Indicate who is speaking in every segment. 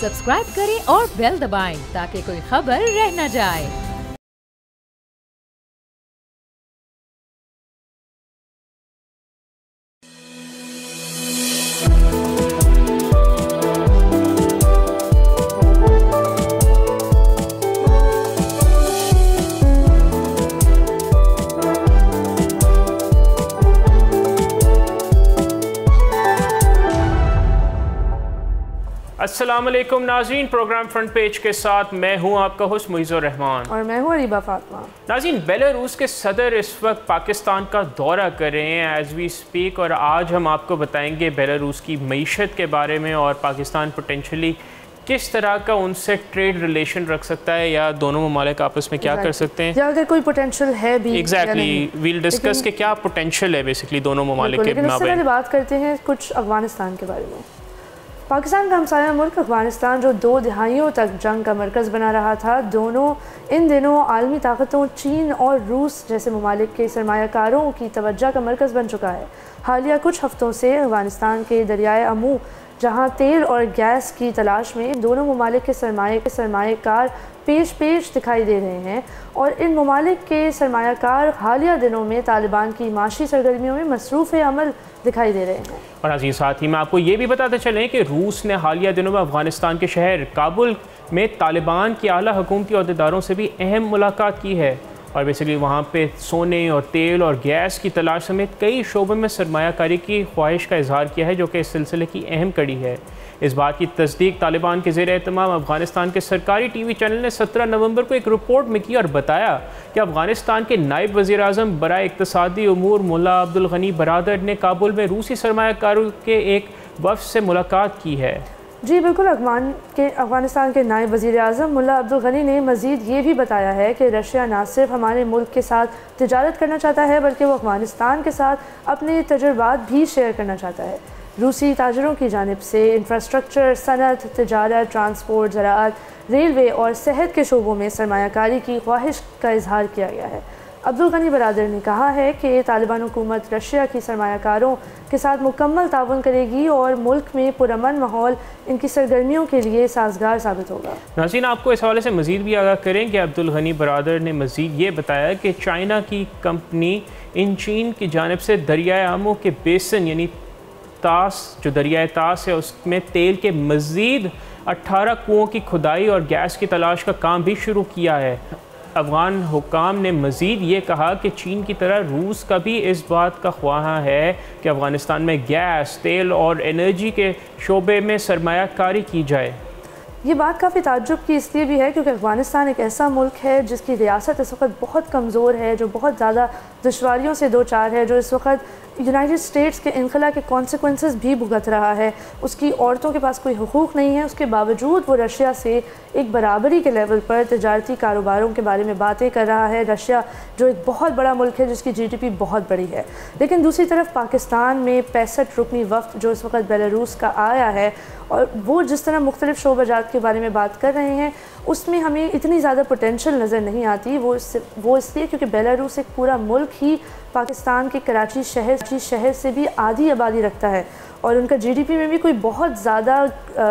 Speaker 1: Subscribe करें और bell दबाएं ताकि कोई खबर रह न जाए।
Speaker 2: अस्सलाम वालेकुम नाज़रीन, प्रोग्राम फ्रंट पेज के साथ मैं हूं आपका होस्ट मुइज़ुर रहमान
Speaker 3: और मैं हूं अरीबा फातिमा।
Speaker 2: नाज़रीन, बेलारूस के सदर इस वक्त पाकिस्तान का दौरा कर रहे हैं एज़ वी स्पीक, और आज हम आपको बताएंगे बेलारूस की मईशत के बारे में और पाकिस्तान पोटेंशली किस तरह का उनसे ट्रेड रिलेशन रख सकता है या दोनों ममालिक आपस में क्या कर सकते हैं,
Speaker 3: या अगर कोई पोटेंशियल है भी।
Speaker 2: एग्जैक्टली वील डिस्कस के क्या पोटेंशियल है बेसिकली दोनों ममालिक के माबैन।
Speaker 3: बात करते हैं कुछ अफगानिस्तान के बारे में। पाकिस्तान का हमसाया मुल्क अफगानिस्तान जो 2 दहाइयों तक जंग का मरकज़ बना रहा था, इन दिनों आलमी ताकतों चीन और रूस जैसे ममालिक के सरमायाकारों की तवज्जो का मरकज़ बन चुका है। हालिया कुछ हफ्तों से अफगानिस्तान के दरियाए अमू जहां तेल और गैस की तलाश में दोनों ममालिक के सरमायाकार पेश दिखाई दे रहे हैं, और इन ममालिक के सरमायाकार हालिया दिनों में तालिबान की माशी सरगर्मियों में मसरूफ़ अमल दिखाई दे रहे हैं।
Speaker 2: और अजीज़ साथ ही मैं आपको ये भी बताते चलें कि रूस ने हालिया दिनों में अफ़गानिस्तान के शहर काबुल में तालिबान के आला हुकूमती अहदेदारों से भी अहम मुलाकात की है, और बेसिकली वहाँ पे सोने और तेल और गैस की तलाश समेत कई शोबों में सरमायाकारी की ख्वाहिश का इजहार किया है, जो कि इस सिलसिले की अहम कड़ी है। इस बात की तस्दीक तालिबान के ज़ेर एहतमाम अफ़गानिस्तान के सरकारी TV चैनल ने 17 नवंबर को एक रिपोर्ट में की और बताया कि अफ़गानिस्तान के नायब वज़ीर-ए-आज़म बराए इक़्तिसादी उमूर मुल्ला अब्दुल गनी बरादर ने काबुल में रूसी सरमायाकारों के एक वफ़द से मुलाकात की है।
Speaker 3: जी बिल्कुल, अफ़गानिस्तान के नायब वज़ीर-ए-आज़म मुल्ला अब्दुल गनी ने मज़ीद ये भी बताया है कि रशिया न सिर्फ हमारे मुल्क के साथ तिजारत करना चाहता है, बल्कि वो अफ़गानिस्तान के साथ अपने तजुर्बात भी शेयर करना चाहता है। रूसी ताजरों की जानिब से इंफ्रास्ट्रक्चर, सनत, तिजारत, ट्रांसपोर्ट, ज़राअत, रेलवे और सेहत के शोबों में सरमायाकारी की ख्वाहिश का इजहार किया गया है। अब्दुल गनी बरादर ने कहा है कि तालिबान हुकूमत रशिया की सरमायाकारों के साथ मुकम्मल ताउन करेगी और मुल्क में पुरअमन माहौल इनकी सरगर्मियों के लिए साजगार साबित होगा।
Speaker 2: नाज़रीन, आपको इस हवाले से मज़ीद भी आगाह करें कि अब्दुल गनी बरादर ने मज़ीद ये बताया कि चाइना की कंपनी इन चीन की जानिब से दरियाए आमो के बेसन यानी तास, जो दरियाए तास है उसमें तेल के मज़ीद 18 कुओं की खुदाई और गैस की तलाश का काम भी शुरू किया है। अफ़गान हुकाम ने मज़ीद ये कहा कि चीन की तरह रूस का भी इस बात का ख्वाहा है कि अफ़गानिस्तान में गैस, तेल और एनर्जी के शोबे में सरमायाकारी की जाए।
Speaker 3: ये बात काफ़ी ताज्जुब की इसलिए भी है क्योंकि अफ़गानिस्तान एक ऐसा मुल्क है जिसकी रियासत इस वक्त बहुत कमज़ोर है, जो बहुत ज़्यादा दुश्वारियों से दो चार है, जो इस वक्त यूनाइटेड स्टेट्स के इनखला के कॉन्सिक्वेंसेस भी भुगत रहा है। उसकी औरतों के पास कोई हुकूक नहीं है, उसके बावजूद वो रशिया से एक बराबरी के लेवल पर तजारती कारोबारों के बारे में बातें कर रहा है। रशिया जो एक बहुत बड़ा मुल्क है जिसकी GDP बहुत बड़ी है, लेकिन दूसरी तरफ पाकिस्तान में 65 रुकनी वफ़द जो इस वक्त बेलारूस का आया है, और वो जिस तरह मुख्तलिफ शोबाजात के बारे में बात कर रहे हैं उसमें हमें इतनी ज़्यादा पोटेंशियल नज़र नहीं आती। वो इसलिए क्योंकि बेलारूस एक पूरा मुल्क ही पाकिस्तान के कराची शहर से भी आधी आबादी रखता है, और उनका GDP में भी कोई बहुत ज़्यादा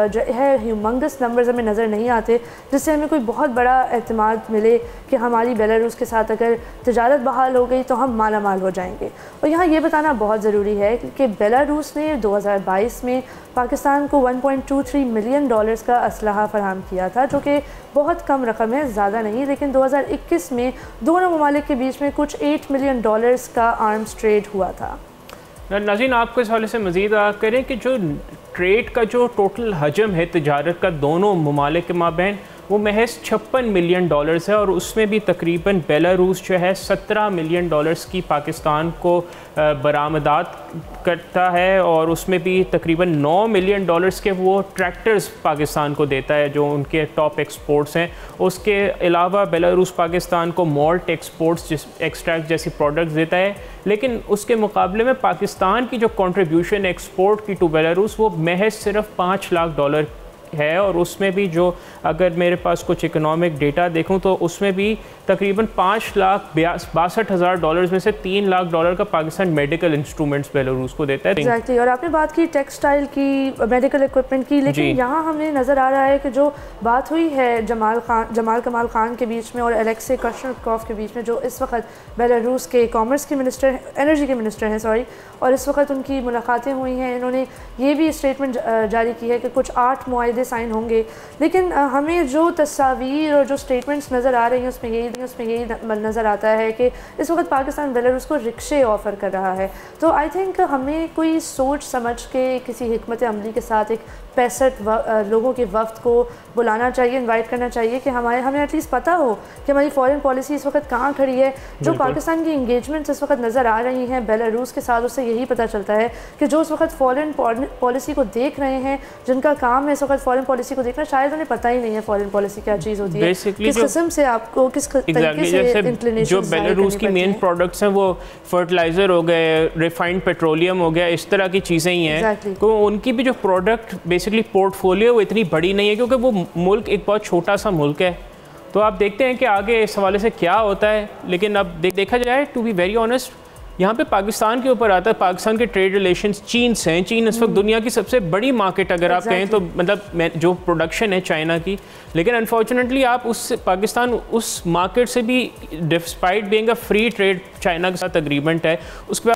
Speaker 3: जो है ह्यूमंगस नंबर्स हमें नज़र नहीं आते, जिससे हमें कोई बहुत बड़ा एतमाद मिले कि हमारी बेलारूस के साथ अगर तिजारत बहाल हो गई तो हम माला माल हो जाएंगे। और यहाँ ये बताना बहुत ज़रूरी है कि बेलारूस ने 2022 में पाकिस्तान को $1.23 मिलियन का असलहा फराहम किया था, जो कि बहुत कम रकम है, ज़्यादा नहीं, लेकिन 2021 में दोनों ममालिक के बीच में कुछ $8 मिलियन का आर्म्स ट्रेड हुआ था।
Speaker 2: नाज़रीन, आपको इस हवाले से मज़ीद करें कि जो ट्रेड का जो टोटल हजम है तिजारत का दोनों ममालिक के माबैन, वो महज $56 मिलियन है, और उसमें भी तकरीबन बेलारूस जो है $17 मिलियन की पाकिस्तान को बरामदात करता है, और उसमें भी तकरीबन $9 मिलियन के वो ट्रैक्टर्स पाकिस्तान को देता है जो उनके टॉप एक्सपोर्ट्स हैं। उसके अलावा बेलारूस पाकिस्तान को मॉल्ट एक्सट्रैक्ट जैसी प्रोडक्ट्स देता है, लेकिन उसके मुकाबले में पाकिस्तान की जो कंट्रीब्यूशन एक्सपोर्ट की टू बेलारूस वो महज सिर्फ $5 लाख है, और उसमें भी जो अगर मेरे पास कुछ इकोनॉमिक डेटा देखूं तो उसमें भी तकरीबन $5,62,000 में से $3,00,000 का पाकिस्तान मेडिकल इंस्ट्रूमेंट्स बेलारूस को देता है।
Speaker 3: एग्जैक्टली और आपने बात की टेक्सटाइल की, मेडिकल इक्विपमेंट की, लेकिन यहाँ हमें नज़र आ रहा है कि जो बात हुई है जमाल कमाल खान के बीच में और अलेक्सी कशनेकोव के बीच में, जो इस वक्त बेलारूस के कॉमर्स के मिनिस्टर, एनर्जी के मिनिस्टर हैं सॉरी, और इस वक्त उनकी मुलाकातें हुई हैं। इन्होंने ये भी स्टेटमेंट जारी की है कि कुछ 8 मुआहदे साइन होंगे, लेकिन हमें जो तस्वीर और जो स्टेटमेंट्स नज़र आ रही हैं उसमें यही नज़र आता है कि इस वक्त पाकिस्तान बेलारूस को रिक्शे ऑफ़र कर रहा है। तो आई थिंक हमें कोई सोच समझ के किसी हिकमत अमली के साथ एक 65 लोगों के वफ्द को बुलाना चाहिए, इनवाइट करना चाहिए कि हमें एटलीस्ट पता हो कि हमारी फॉरेन पॉलिसी इस वक्त कहाँ खड़ी है। जो पाकिस्तान की इंगेजमेंट्स इस वक्त नज़र आ रही हैं बेलारूस के साथ, उससे यही पता चलता है कि जो इस वक्त फॉरेन पॉलिसी को देख रहे हैं, जिनका काम है इस वक्त फॉरेन पॉलिसी को देखना, शायद उन्हें पता ही नहीं है फॉरेन पॉलिसी क्या चीज़ होती है, किस किस्म से आपको किस तरीके से इंक्लिनेशन।
Speaker 2: जो बेलारूस की मेन प्रोडक्ट्स हैं वो फर्टिलाइज़र हो गए, रिफाइंड पेट्रोलियम हो गया, इस तरह की चीज़ें ही हैं। तो उनकी भी जो प्रोडक्ट बेसिकली पोर्टफोलियो वो इतनी बड़ी नहीं है, क्योंकि वो मुल्क एक बहुत छोटा सा मुल्क है। तो आप देखते हैं कि आगे इस हवाले से क्या होता है। लेकिन अब देखा जाए, टू बी वेरी ऑनेस्ट, यहाँ पे पाकिस्तान के ऊपर आता है, पाकिस्तान के ट्रेड रिलेशंस चीन से हैं। चीन इस वक्त दुनिया की सबसे बड़ी मार्केट अगर आप कहें तो, मतलब जो प्रोडक्शन है चाइना की, लेकिन अनफॉर्चुनेटली आप पाकिस्तान उस मार्केट से भी, despite being a free trade China के साथ एग्रीमेंट है, उसके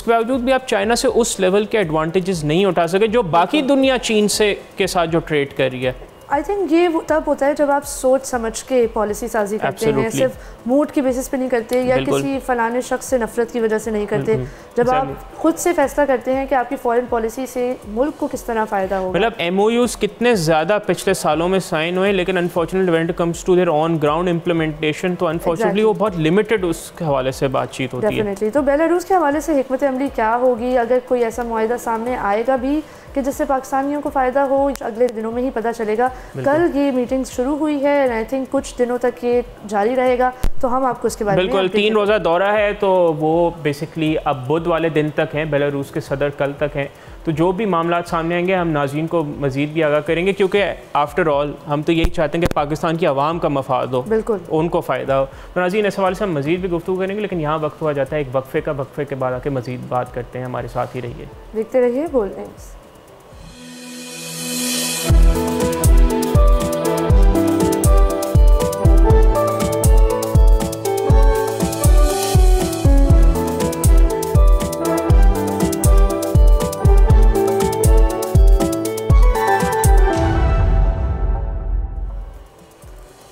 Speaker 2: बावजूद भी आप चाइना से उस लेवल के एडवांटेजेस नहीं उठा सके जो बाकी दुनिया चीन से के साथ जो ट्रेड कर रही है।
Speaker 3: आई थिंक ये तब होता है जब आप सोच समझ के पॉलिसी साजी करते हैं, सिर्फ मूड की बेसिस पे नहीं करते या किसी फलाने शख्स से नफरत की वजह से नहीं करते। जब आप खुद से फैसला करते हैं कि आपकी फॉरेन पॉलिसी से मुल्क को किस तरह फ़ायदा होगा।
Speaker 2: मतलब MOUs कितने ज़्यादा पिछले सालों में साइन हुए, लेकिन unfortunately when it comes to their on ground implementation तो अनफॉर्चुनेटली वो बहुत लिमिटेड उस हवाले से बातचीत होती है।
Speaker 3: डेफिनेटली। तो बेलारूस के हवाले से हिकमत अमली क्या होगी, अगर कोई ऐसा मुआहदा सामने आएगा भी कि जिससे पाकिस्तानियों को फ़ायदा हो, अगले दिनों में ही पता चलेगा। कल ये मीटिंग शुरू हुई है एंड आई थिंक कुछ दिनों तक ये जारी रहेगा, तो हम आपको इसके बारे में
Speaker 2: बिल्कुल 3 रोज़ा दौरा है, तो वो बेसिकली अब बुध वाले दिन तक हैं, बेलारूस के सदर कल तक हैं। तो जो भी मामला सामने आएंगे हम नाज़रीन को मज़ीद भी आगाह करेंगे, क्योंकि आफ्टर ऑल हम तो यही चाहते हैं कि पाकिस्तान की आवाम का मफाद हो,
Speaker 3: बिल्कुल
Speaker 2: उनको फ़ायदा हो। तो नाज़रीन इस हवाले से हम मज़ीद भी गुफ्तगू करेंगे, लेकिन यहाँ वक्त हुआ जाता है एक वक्फे के बाद आके मज़ीद बात करते हैं। हमारे साथ ही रहिए,
Speaker 3: देखते रहिए बोल रहे हैं।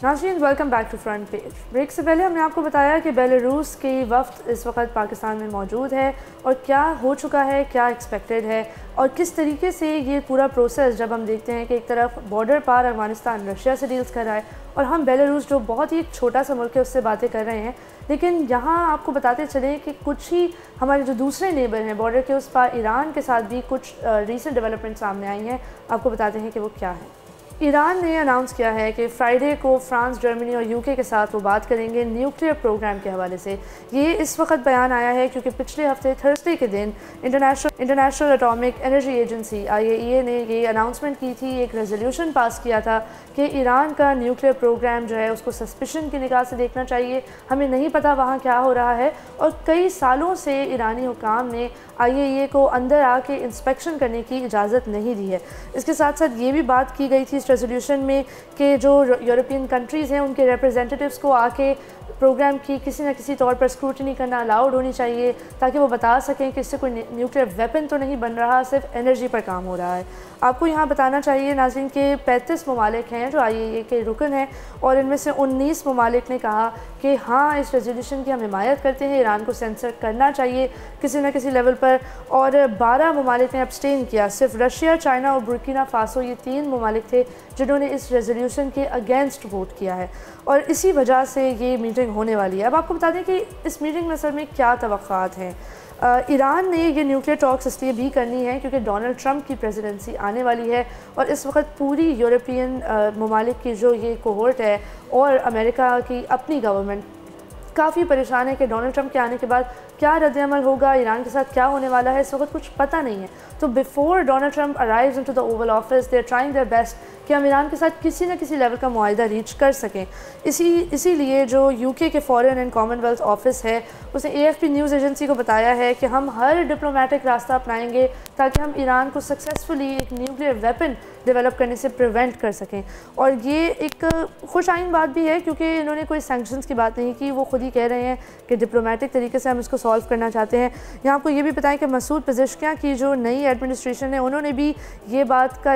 Speaker 3: नाज़रीन welcome back to front page. Break से पहले हमने आपको बताया कि बेलारूस की वफ़द इस वक्त पाकिस्तान में मौजूद है और क्या हो चुका है, क्या एक्सपेक्टेड है और किस तरीके से ये पूरा प्रोसेस, जब हम देखते हैं कि एक तरफ बॉर्डर पार अफगानिस्तान रशिया से डील्स कर रहा है और हम बेलारूस जो बहुत ही छोटा सा मुल्क है उससे बातें कर रहे हैं, लेकिन यहाँ आपको बताते चलें कि कुछ ही हमारे जो दूसरे नेबर हैं बॉर्डर के उस पार, ईरान के साथ भी कुछ रीसेंट डेवलपमेंट सामने आई हैं। आपको बताते हैं कि वो क्या है। ईरान ने अनाउंस किया है कि फ्राइडे को फ्रांस, जर्मनी और यूके के साथ वो बात करेंगे न्यूक्लियर प्रोग्राम के हवाले से। ये इस वक्त बयान आया है क्योंकि पिछले हफ्ते थर्सडे के दिन international atomic energy agency IAEA ने ये अनाउंसमेंट की थी, एक रेजोल्यूशन पास किया था कि ईरान का न्यूक्लियर प्रोग्राम जो है उसको सस्पिशन की निगाह से देखना चाहिए। हमें नहीं पता वहाँ क्या हो रहा है और कई सालों से ईरानी हुकाम ने IAEA को अंदर आके इंस्पेक्शन करने की इजाज़त नहीं दी है। इसके साथ साथ ये भी बात की गई थी इस रेजोल्यूशन में कि जो यूरोपियन कंट्रीज़ हैं उनके रिप्रेजेंटेटिव्स को आके प्रोग्राम की किसी न किसी तौर पर स्क्रूटनी करना अलाउड होनी चाहिए, ताकि वो बता सकें कि इससे कोई न्यूक्लियर वेपन तो नहीं बन रहा, सिर्फ एनर्जी पर काम हो रहा है। आपको यहाँ बताना चाहिए नाज़रीन के 35 ममालिक हैं जो IAEA के रुकन हैं और इनमें से 19 ममालिक ने कहा कि हाँ, इस रेजोल्यूशन की हम हिमायत करते हैं, ईरान को सेंसर करना चाहिए किसी न किसी लेवल पर, और 12 ममालिक ने अब्सटेन किया। सिर्फ रशिया, चाइना और बुर्किना फासो ये 3 ममालिक थे जिन्होंने इस रेजोल्यूशन के अगेंस्ट वोट किया है और इसी वजह से ये मीटिंग होने वाली है। अब आपको बता दें कि इस मीटिंग में असल में क्या तवक्कात हैं। ईरान ने ये न्यूक्लियर टॉक्स इसलिए भी करनी है क्योंकि डोनाल्ड ट्रंप की प्रेसिडेंसी आने वाली है और इस वक्त पूरी यूरोपियन ममालिक की जो ये कोहोर्ट है और अमेरिका की अपनी गवर्नमेंट काफ़ी परेशान है कि डोनाल्ड ट्रंप के आने के बाद क्या रद्द-ए-अमल होगा, ईरान के साथ क्या होने वाला है, इस वक्त कुछ पता नहीं है। तो before Donald Trump arrives into the Oval Office they are trying their best कि हम ईरान के साथ किसी न किसी लेवल का मुआहिदा रीच कर सकें। इसीलिए जो यूके के फॉरेन एंड कॉमनवेल्थ ऑफिस है उसने AFP न्यूज़ एजेंसी को बताया है कि हम हर डिप्लोमेटिक रास्ता अपनाएंगे ताकि हम ईरान को सक्सेसफुली एक न्यूक्लियर वेपन डेवलप करने से प्रिवेंट कर सकें। और ये एक खुश आइन बात भी है क्योंकि इन्होंने कोई सैंक्शंस की बात नहीं की, वो खुद ही कह रहे हैं कि डिप्लोमेटिक तरीके से हम इसको सॉल्व करना चाहते हैं। यहाँ आपको ये भी बताएं कि मसूद पेज़ेश्कियान की जो नई एडमिनिस्ट्रेशन है उन्होंने भी इस बात का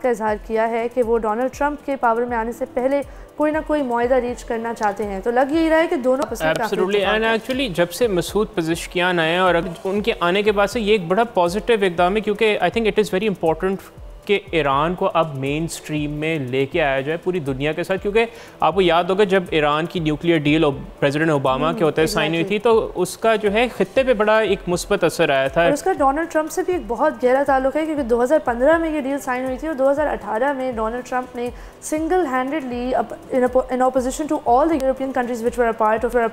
Speaker 3: इजहार किया है कि वो डोनाल्ड ट्रंप के पावर में आने से पहले कोई ना कोई मुआहिदा रीच करना चाहते हैं। तो लग यही रहा है कि दोनों
Speaker 2: एब्सोल्युटली एंड एक्चुअली जब से मसूद पेज़ेश्कियान आए और उनके आने के बाद से ये एक बड़ा पॉजिटिव इक़दाम है क्योंकि I think it is very important कि ईरान को अब मेन स्ट्रीम में लेके आया जाए पूरी दुनिया के साथ। क्योंकि आपको याद होगा जब ईरान की न्यूक्लियर डील प्रेसिडेंट ओबामा के होते साइन हुई थी तो उसका जो है खित्ते पे बड़ा एक मुस्बत असर आया था।
Speaker 3: और उसका डोनाल्ड ट्रंप से भी एक बहुत गहरा ताल्लुक है क्योंकि 2015 में ये डील साइन हुई थी और 2018 में डोनाल्ड ट्रंप ने single handedly in opposition to all the European countries which were a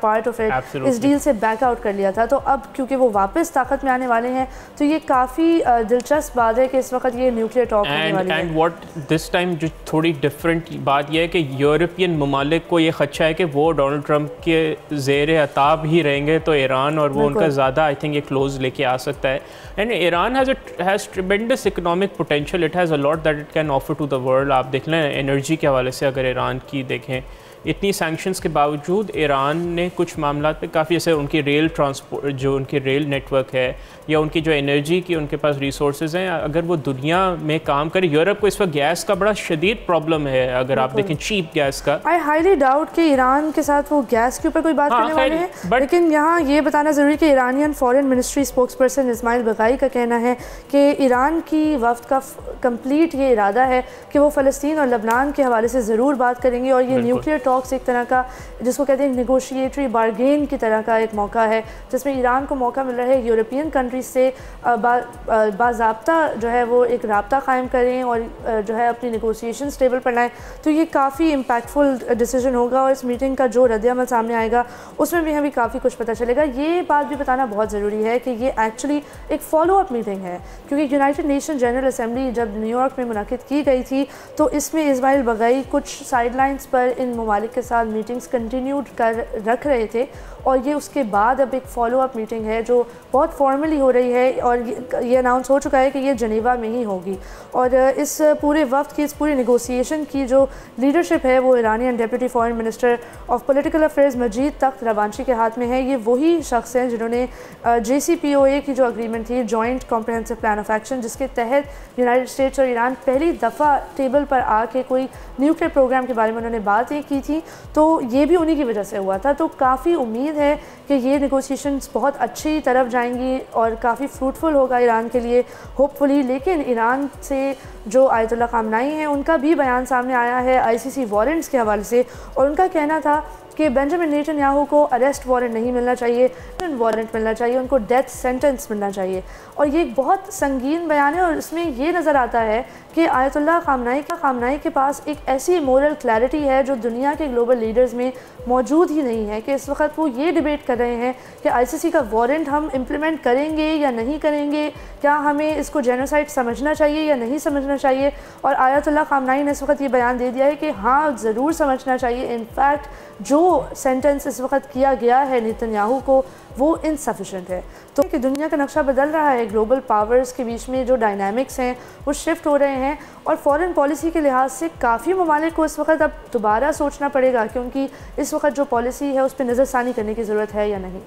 Speaker 3: part of it इस डील से बैक आउट कर लिया था। तो अब क्योंकि वो वापस ताकत में आने वाले हैं तो ये काफ़ी दिलचस्प बात है कि इस वक्त ये nuclear talk
Speaker 2: and what this time जो थोड़ी डिफरेंट बात यह है कि यूरोपियन ममालिक को ये खदशा है कि वो डोनाल्ड ट्रंप के ज़ेर अताब ही रहेंगे तो ईरान और वो उनका ज़्यादा आई थिंक ये क्लोज लेके आ सकता है। And Iran has tremendous economic potential, it has a lot that it can offer to the world. आप देख लें एनर्जी के हवाले से अगर ईरान की देखें इतनी सैंक्शंस के बावजूद ईरान ने कुछ मामला पे काफ़ी जैसे उनकी रेल ट्रांसपोर्ट जो उनकी रेल नेटवर्क है या उनकी जो एनर्जी की उनके पास रिसोर्सेज हैं, अगर वो दुनिया में काम करे। यूरोप को इस वक्त गैस का बड़ा शदीद प्रॉब्लम है अगर आप देखें चीप गैस का।
Speaker 3: आई हाईली डाउट कि ईरान के साथ वो गैस के ऊपर कोई बात करने वाले हैं, लेकिन यहाँ ये बताना ज़रूरी कि Iranian foreign ministry spokesperson Ismail Baghaei का कहना है कि ईरान की वफ्द का कंप्लीट ये इरादा है कि वो फ़लस्तीन और लबनान के हवाले से ज़रूर बात करेंगे और ये न्यूक्लियर टॉक्स एक तरह का जिसको कहते हैं नेगोशिएटरी बारगेन की तरह का एक मौका है जिसमें ईरान को मौका मिल रहा है यूरोपियन कंट्रीज से बाज़ाब्ता जो है वो एक राब्ता कायम करें और जो है अपनी नेगोशिएशन टेबल पर लाएँ। तो ये काफ़ी इम्पैक्टफुल डिसीजन होगा और इस मीटिंग का जो रद्द-ए-अमल सामने आएगा उसमें भी हमें काफ़ी कुछ पता चलेगा। ये बात भी बताना बहुत ज़रूरी है कि ये एक्चुअली एक फॉलो अप मीटिंग है क्योंकि यूनाइटेड नेशन जनरल असम्बली जब न्यूयॉर्क में मुनक़िद की गई थी तो इसमें इस्माइल बगाई कुछ साइडलाइंस पर इन ममालिक के साथ मीटिंग्स कंटिन्यूड कर रख रहे थे और ये उसके बाद अब एक फॉलो अप मीटिंग है जो बहुत फॉर्मली हो रही है और ये अनाउंस हो चुका है कि ये जनेवा में ही होगी। और इस पूरे वक्त की इस पूरी नेगोशिएशन की जो लीडरशिप है वो Iranian deputy foreign minister of political affairs Majid Takht Ravanchi के हाथ में है। ये वही शख्स हैं जिन्होंने JCPOA की जो अग्रीमेंट थी joint comprehensive plan of action जिसके तहत यूनाइटेड स्टेट्स और ईरान पहली दफ़ा टेबल पर आके कोई न्यूक्लियर प्रोग्राम के बारे में उन्होंने बातें की थी, तो ये भी उन्हीं की वजह से हुआ था। तो काफ़ी उम्मीद है कि ये नेगोशिएशंस बहुत अच्छी तरफ जाएंगी और काफ़ी फ्रूटफुल होगा ईरान के लिए होपफुली। लेकिन ईरान से जो आयतुल्लाह ख़ामनाई हैं उनका भी बयान सामने आया है ICC वारंट्स के हवाले से और उनका कहना था कि बेंजामिन नेतन्याहू को अरेस्ट वारंट नहीं मिलना चाहिए, वारंट मिलना चाहिए, उनको डेथ सेंटेंस मिलना चाहिए। और ये एक बहुत संगीन बयान है और इसमें ये नज़र आता है कि आयतुल्लाह ख़ामनाई के पास एक ऐसी मोरल क्लैरिटी है जो दुनिया के ग्लोबल लीडर्स में मौजूद ही नहीं है कि इस वक्त वो ये डिबेट कर रहे हैं कि ICC का वारंट हम इम्प्लीमेंट करेंगे या नहीं करेंगे, क्या हमें इसको जेनोसाइड समझना चाहिए या नहीं समझना चाहिए। और आयतुल्लाह ख़ामनाई ने इस वक्त ये बयान दे दिया है कि हाँ ज़रूर समझना चाहिए। इनफैक्ट जो सेंटेंस इस वक्त किया गया है नेतन्याहू को वो इनसफिशेंट है। तो कि दुनिया का नक्शा बदल रहा है, ग्लोबल पावर्स के बीच में जो डायनामिक्स हैं वो शिफ्ट हो रहे हैं और फॉरेन पॉलिसी के लिहाज से काफ़ी ममालिक को इस वक्त अब दोबारा सोचना पड़ेगा क्योंकि इस वक्त जो पॉलिसी है उस पर नज़रसानी करने की ज़रूरत है या नहीं।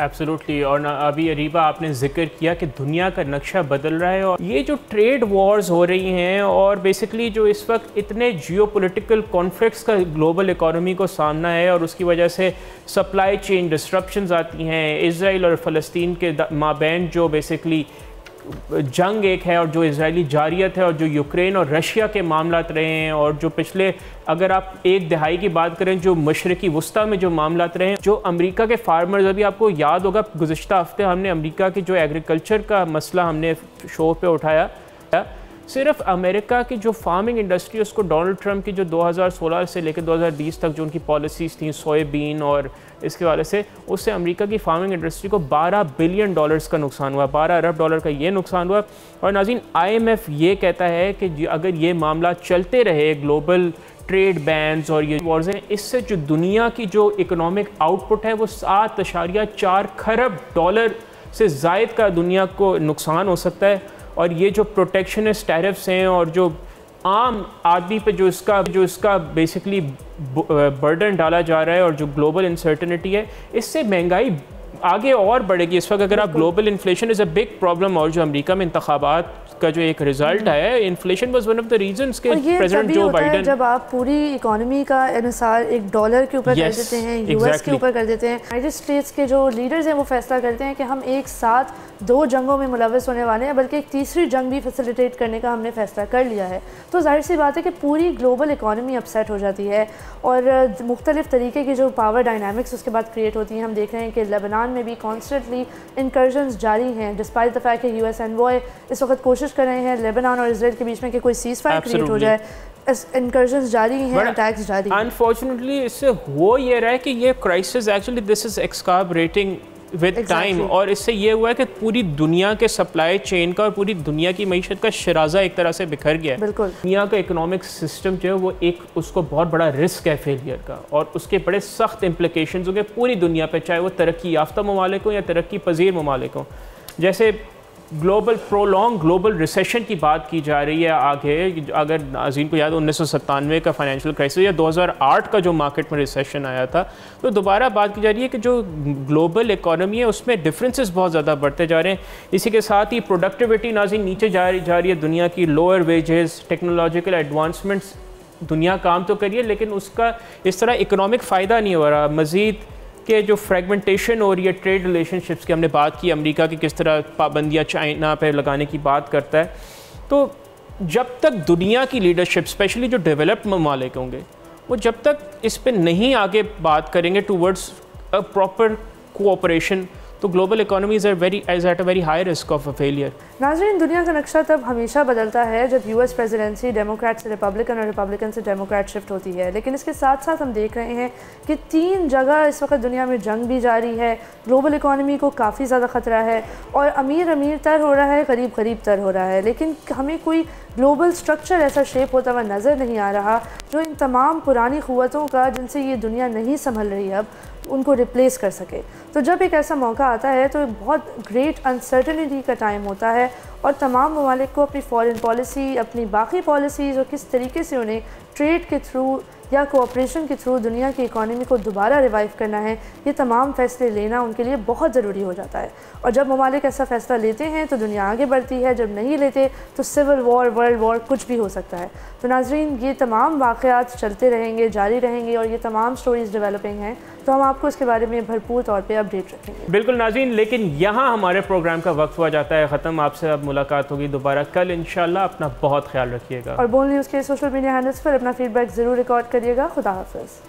Speaker 2: एब्सोल्युटली। और अभी अरीबा आपने जिक्र किया कि दुनिया का नक्शा बदल रहा है और ये जो ट्रेड वॉर्स हो रही हैं और बेसिकली जो इस वक्त इतने जियोपॉलिटिकल कॉन्फ्लिक्ट्स का ग्लोबल इकोनॉमी को सामना है और उसकी वजह से सप्लाई चेन डिस्ट्रप्शंस आती हैं, इज़राइल और फ़लस्तीन के माबैन जो बेसिकली जंग एक है और जो इजरायली जारियत है और जो यूक्रेन और रशिया के मामलात रहे हैं और जो पिछले अगर आप एक दहाई की बात करें जो मशरक़ी वस्ता में जो मामलात रहे हैं, जो अमेरिका के फार्मर्स, अभी आपको याद होगा गुज़िश्ता हफ्ते हमने अमेरिका के जो एग्रीकल्चर का मसला हमने शो पे उठाया सिर्फ अमेरिका की जो फार्मिंग इंडस्ट्री उसको डोनाल्ड ट्रंप की जो 2016 से लेकर 2020 तक जो उनकी पॉलिसीज़ थी सोयाबीन और इसके वाले से, उससे अमेरिका की फार्मिंग इंडस्ट्री को $12 बिलियन का नुकसान हुआ, $12 अरब का ये नुकसान हुआ। और नाज़रीन, IMF ये कहता है कि अगर ये मामला चलते रहे, ग्लोबल ट्रेड बैन्स और ये वॉर्स हैं, इससे जो दुनिया की जो इकोनॉमिक आउटपुट है वो $7.4 खरब से ज़ायद का दुनिया को नुकसान हो सकता है। और ये जो प्रोटेक्शनिस्ट टैरिफ्स हैं और जो आम आदमी पे जो इसका बेसिकली बर्डन डाला जा रहा है और जो ग्लोबल अनसर्टेनिटी है, इससे महंगाई आगे और बढ़ेगी। इस वक्त अगर आप global inflation is a big problem, और जो अमेरिका में इंतखाबात का जो एक रिजल्ट आया है, inflation was one of the reasons के प्रेसिडेंट जो बाइडेन,
Speaker 3: जब आप पूरी इकोनॉमी का अनुसार एक डॉलर के ऊपर कर देते हैं, यूएस के ऊपर कर देते हैं, यूनाइटेड स्टेट्स के जो लीडर्स हैं वो फैसला करते हैं कि हम एक साथ 2 जंगों में मुलव्वस होने वाले हैं, बल्कि एक तीसरी जंग भी फैसिलिटेट करने का हमने फैसला कर लिया है। तो जाहिर सी बात है कि पूरी ग्लोबल इकोनॉमी अपसेट हो जाती है और मुख्तलिफ तरीके की जो पावर डायनामिक्स उसके बाद क्रिएट होती हैं। हम देख रहे हैं कि लेबनान में भी कॉन्स्टेंटली इंकर्जन्स जारी हैं, डिस्पाइट द फैक्ट कि यूएस एनवॉय इस वक्त कोशिश कर रहे हैं लेबनान और इजराइल के बीच में कि कोई सीज़ फायर क्रिएट हो जाए। इंकर्जन्स जारी हैं, अटैक्स जारी हैं।
Speaker 2: अनफॉर्चुनेटली इससे हो ये रहा है कि ये crisis actually this is exacerbating with time, और इससे ये हुआ है कि पूरी दुनिया के सप्लाई चेन का और पूरी दुनिया की मईशत का शराजा एक तरह से बिखर गया है।
Speaker 3: बिल्कुल,
Speaker 2: दुनिया का इकोनॉमिक सिस्टम जो है वो एक उसको बहुत बड़ा रिस्क है फेलियर का, और उसके बड़े सख्त इम्प्लिकेशंस होंगे पूरी दुनिया पे, चाहे वो तरक्की याफ्ता ममालिक हो या तरक्की पजीर ममालिक हो। जैसे प्रोलॉन्ग ग्लोबल रिसेशन की बात की जा रही है आगे, अगर नाज़रीन को याद 1997 का फाइनेंशियल क्राइसिस या 2008 का जो मार्केट में रिसेशन आया था, तो दोबारा बात की जा रही है कि जो ग्लोबल इकोनॉमी है उसमें डिफरेंसेस बहुत ज़्यादा बढ़ते जा रहे हैं। इसी के साथ ही प्रोडक्टिविटी नाज़रीन नीचे जा रही है दुनिया की, लोअर वेजेस, टेक्नोलॉजिकल एडवांसमेंट्स, दुनिया काम तो करिए लेकिन उसका इस तरह इकोनॉमिक फ़ायदा नहीं हो रहा। मज़ीद कि जो फ्रेगमेंटेशन हो रही है ट्रेड रिलेशनशिप्स की, हमने बात की अमेरिका की किस तरह पाबंदियाँ चाइना पे लगाने की बात करता है, तो जब तक दुनिया की लीडरशिप स्पेशली जो डेवलप्ड ममालिक होंगे वो जब तक इस पे नहीं आगे बात करेंगे टूवर्ड्स अ प्रॉपर कोऑपरेशन, तो global economy is at a very high risk of a failure.
Speaker 3: नाज़रीन, दुनिया का नक्शा तब हमेशा बदलता है जब यूएस प्रेसिडेंसी डेमोक्रेट से रिपब्लिकन और रिपब्लिकन से डेमोक्रेट शिफ्ट होती है, लेकिन इसके साथ साथ हम देख रहे हैं कि 3 जगह इस वक्त दुनिया में जंग भी जारी है, ग्लोबल इकोनॉमी को काफ़ी ज़्यादा ख़तरा है और अमीर तर हो रहा है, गरीब तर हो रहा है, लेकिन हमें कोई ग्लोबल स्ट्रक्चर ऐसा शेप होता हुआ नज़र नहीं आ रहा जो इन तमाम पुरानी क़ुव्वतों का, जिनसे ये दुनिया नहीं संभल रही अब, उनको रिप्लेस कर सके। तो जब एक ऐसा मौका आता है तो बहुत ग्रेट अनसर्टेनिटी का टाइम होता है और तमाम ममालिक को अपनी फॉरेन पॉलिसी, अपनी बाकी पॉलिसीज़ और किस तरीके से उन्हें ट्रेड के थ्रू या कोऑपरेशन के थ्रू दुनिया की इकॉनमी को दोबारा रिवाइव करना है, ये तमाम फ़ैसले लेना उनके लिए बहुत ज़रूरी हो जाता है। और जब ममालिक ऐसा फ़ैसला लेते हैं तो दुनिया आगे बढ़ती है, जब नहीं लेते तो सिविल वॉर, वर्ल्ड वॉर, कुछ भी हो सकता है। तो नाज़रीन, ये तमाम वाक़यात चलते रहेंगे, जारी रहेंगे और ये तमाम स्टोरीज़ डेवलपिंग हैं, तो हम आपको इसके बारे में भरपूर तौर पे अपडेट रखेंगे।
Speaker 2: बिल्कुल नाज़रीन, लेकिन यहाँ हमारे प्रोग्राम का वक्त हुआ जाता है ख़त्म। आपसे अब मुलाकात होगी दोबारा कल इंशाल्लाह। अपना बहुत ख्याल रखिएगा
Speaker 3: और बोल न्यूज़ के सोशल मीडिया हैंडल्स पर अपना फीडबैक ज़रूर रिकॉर्ड करिएगा। खुदा हाफ़िज़।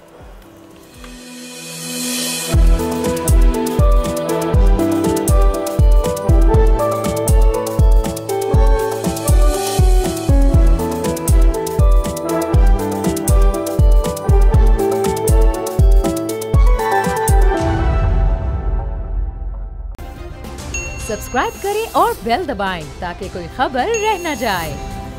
Speaker 1: सब्सक्राइब करें और बेल दबाएं ताकि कोई खबर रह न जाए।